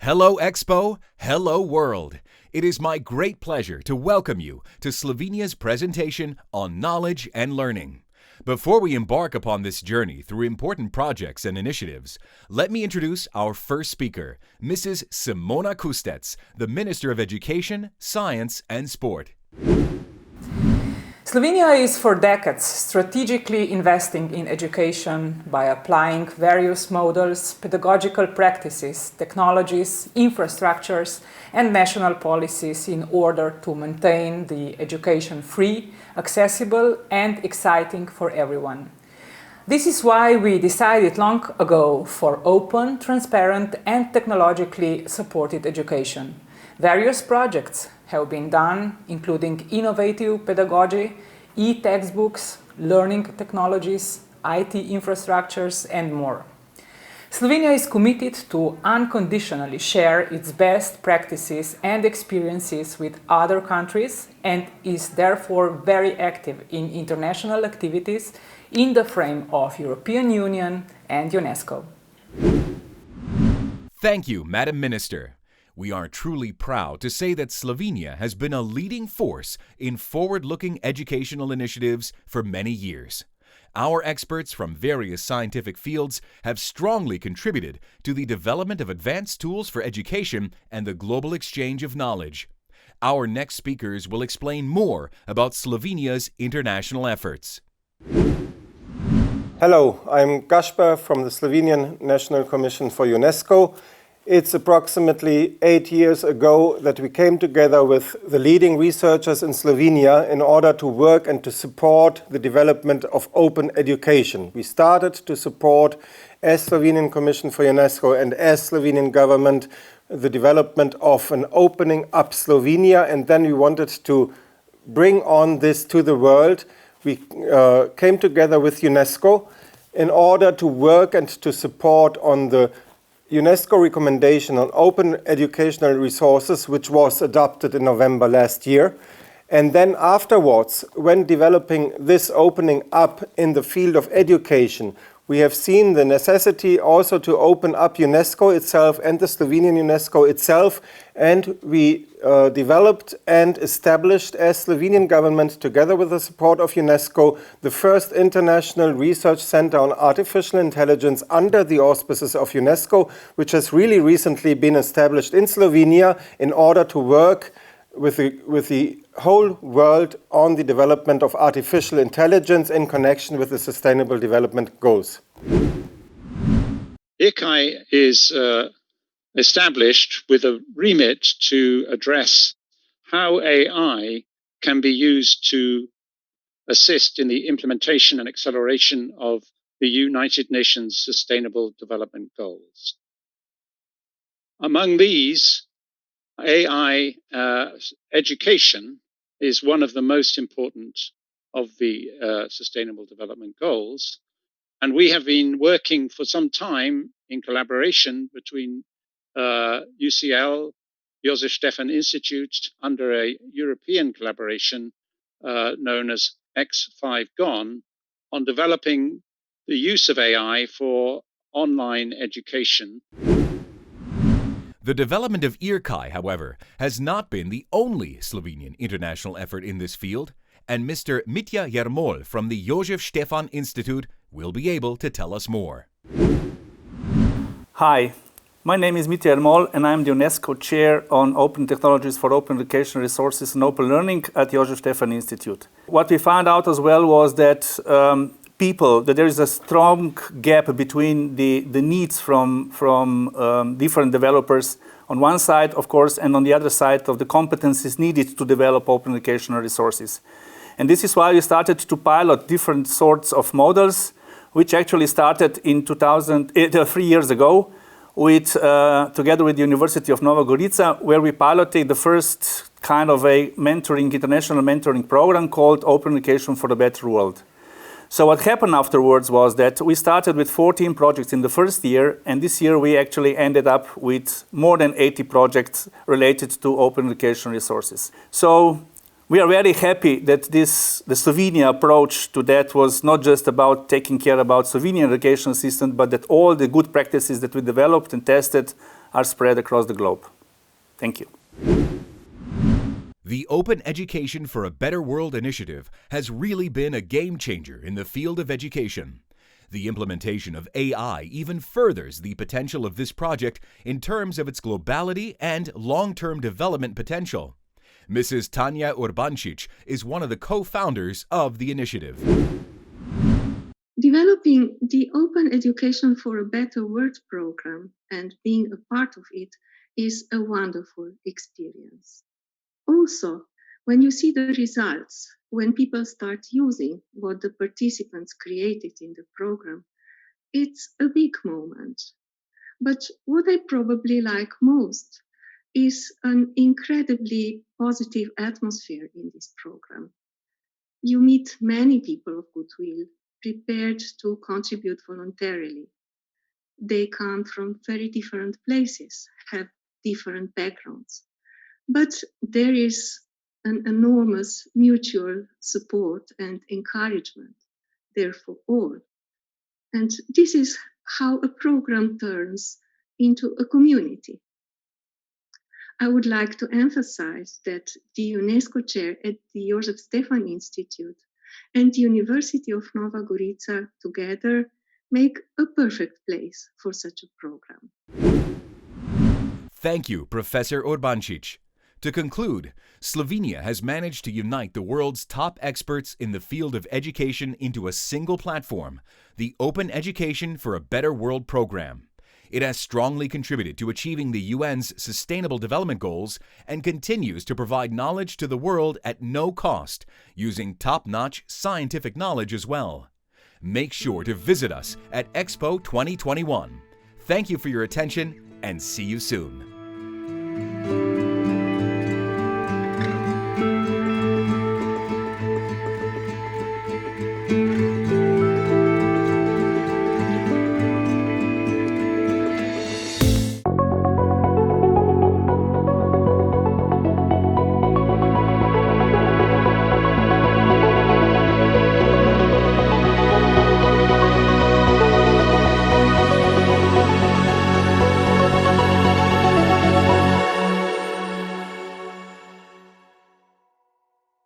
Hello Expo, hello world. It is my great pleasure to welcome you to Slovenia's presentation on knowledge and learning. Before we embark upon this journey through important projects and initiatives, let me introduce our first speaker, Mrs. Simona Kustec, the Minister of Education, Science and Sport. Slovenia is for decades strategically investing in education by applying various models, pedagogical practices, technologies, infrastructures, and national policies in order to maintain the education free, accessible, and exciting for everyone. This is why we decided long ago for open, transparent, and technologically supported education. Various projects have been done, including innovative pedagogy, e-textbooks, learning technologies, IT infrastructures, and more. Slovenia is committed to unconditionally share its best practices and experiences with other countries and is therefore very active in international activities in the frame of European Union and UNESCO. Thank you, Madam Minister. We are truly proud to say that Slovenia has been a leading force in forward-looking educational initiatives for many years. Our experts from various scientific fields have strongly contributed to the development of advanced tools for education and the global exchange of knowledge. Our next speakers will explain more about Slovenia's international efforts. Hello, I'm Gaspar from the Slovenian National Commission for UNESCO. It's approximately 8 years ago that we came together with the leading researchers in Slovenia in order to work and to support the development of open education. We started to support, as Slovenian Commission for UNESCO and as Slovenian government, the development of an opening up Slovenia, and then we wanted to bring on this to the world. We came together with UNESCO in order to work and to support on the UNESCO recommendation on open educational resources, which was adopted in November last year. And then afterwards, when developing this opening up in the field of education, we have seen the necessity also to open up UNESCO itself and the Slovenian UNESCO itself. And we developed and established, as Slovenian government, together with the support of UNESCO, the first international research center on artificial intelligence under the auspices of UNESCO, which has really recently been established in Slovenia in order to work with the whole world on the development of artificial intelligence in connection with the Sustainable Development Goals. ICAI is established with a remit to address how AI can be used to assist in the implementation and acceleration of the United Nations Sustainable Development Goals. Among these, AI education is one of the most important of the Sustainable Development Goals. And we have been working for some time in collaboration between UCL, Jožef Stefan Institute, under a European collaboration known as X5GON, on developing the use of AI for online education. The development of ICAI, however, has not been the only Slovenian international effort in this field, and Mr. Mitja Jermol from the Jožef Stefan Institute will be able to tell us more. Hi, my name is Mitja Jermol and I'm the UNESCO Chair on Open Technologies for Open Education Resources and Open Learning at Jožef Stefan Institute. What we found out as well was that that there is a strong gap between the needs from different developers on one side, of course, and on the other side of the competencies needed to develop open educational resources. And this is why we started to pilot different sorts of models, which actually started in 3 years ago, together with the University of Novi Gorici, where we piloted the first kind of a international mentoring program called Open Education for a Better World. So what happened afterwards was that we started with 14 projects in the first year, and this year we actually ended up with more than 80 projects related to open education resources. So we are very happy that the Slovenia approach to that was not just about taking care about Slovenian education system, but that all the good practices that we developed and tested are spread across the globe. Thank you. The Open Education for a Better World initiative has really been a game changer in the field of education. The implementation of AI even furthers the potential of this project in terms of its globality and long-term development potential. Mrs. Tanja Urbancic is one of the co-founders of the initiative. Developing the Open Education for a Better World program and being a part of it is a wonderful experience. Also, when you see the results, when people start using what the participants created in the program, it's a big moment. But what I probably like most is an incredibly positive atmosphere in this program. You meet many people of goodwill, prepared to contribute voluntarily. They come from very different places, have different backgrounds. But there is an enormous mutual support and encouragement there for all. And this is how a program turns into a community. I would like to emphasize that the UNESCO chair at the Jožef Stefan Institute and the University of Nova Gorica together make a perfect place for such a program. Thank you, Professor Urbancic. To conclude, Slovenia has managed to unite the world's top experts in the field of education into a single platform, the Open Education for a Better World program. It has strongly contributed to achieving the UN's Sustainable Development Goals and continues to provide knowledge to the world at no cost, using top-notch scientific knowledge as well. Make sure to visit us at Expo 2021. Thank you for your attention and see you soon. Thank you.